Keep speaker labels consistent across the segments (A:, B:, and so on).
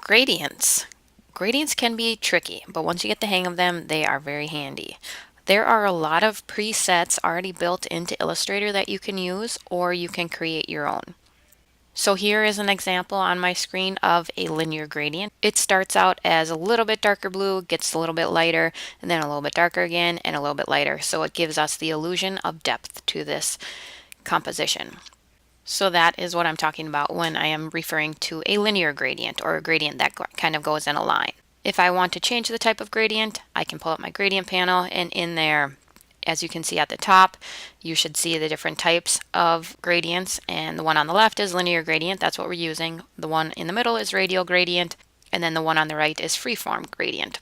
A: Gradients. Gradients can be tricky, but once you get the hang of them, they are very handy. There are a lot of presets already built into Illustrator that you can use, or you can create your own. So here is an example on my screen of a linear gradient. It starts out as a little bit darker blue, gets a little bit lighter, and then a little bit darker again, and a little bit lighter. So it gives us the illusion of depth to this composition. So that is what I'm talking about when I am referring to a linear gradient, or a gradient that kind of goes in a line. If I want to change the type of gradient, I can pull up my gradient panel, and in there, as you can see at the top, you should see the different types of gradients, and the one on the left is linear gradient. That's what we're using. The one in the middle is radial gradient, and then the one on the right is freeform gradient.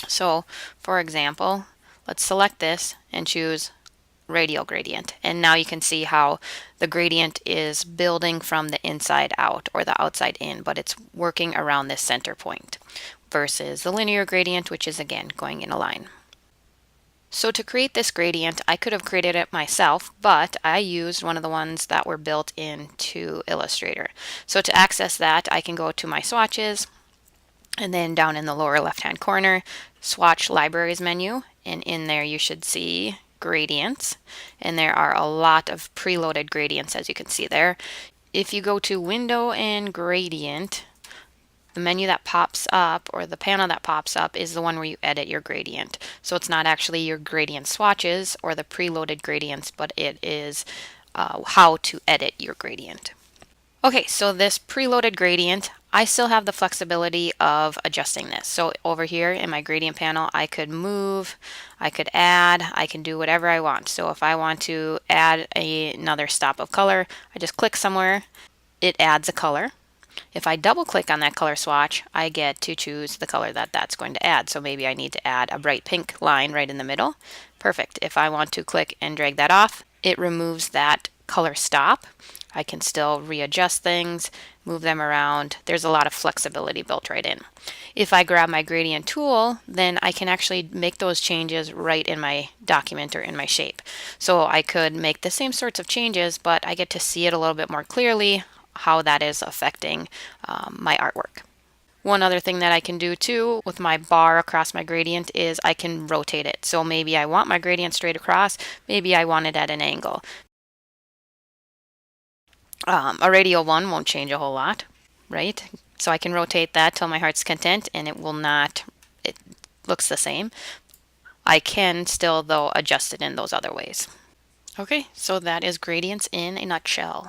A: So for example, let's select this and choose radial gradient, and now you can see how the gradient is building from the inside out, or the outside in, but it's working around this center point versus the linear gradient, which is again going in a line. So to create this gradient, I could have created it myself, but I used one of the ones that were built into Illustrator. So to access that, I can go to my swatches, and then down in the lower left hand corner, swatch libraries menu, and in there you should see gradients, and there are a lot of preloaded gradients, as you can see there. If you go to window and gradient, the menu that pops up, or the panel that pops up, is the one where you edit your gradient. So it's not actually your gradient swatches or the preloaded gradients, but it is how to edit your gradient. Okay, so this preloaded gradient, I still have the flexibility of adjusting this. So over here in my gradient panel, I could move, I could add, I can do whatever I want. So if I want to add another stop of color, I just click somewhere, it adds a color. If I double click on that color swatch, I get to choose the color that that's going to add. So maybe I need to add a bright pink line right in the middle. Perfect. If I want to click and drag that off, it removes that color stop. I can still readjust things, move them around. There's a lot of flexibility built right in. If I grab my gradient tool, then I can actually make those changes right in my document or in my shape. So I could make the same sorts of changes, but I get to see it a little bit more clearly, how that is affecting my artwork. One other thing that I can do too with my bar across my gradient is I can rotate it. So maybe I want my gradient straight across, maybe I want it at an angle. A radial one won't change a whole lot, right? So I can rotate that till my heart's content, and it will not, it looks the same. I can still though adjust it in those other ways. Okay, so that is gradients in a nutshell.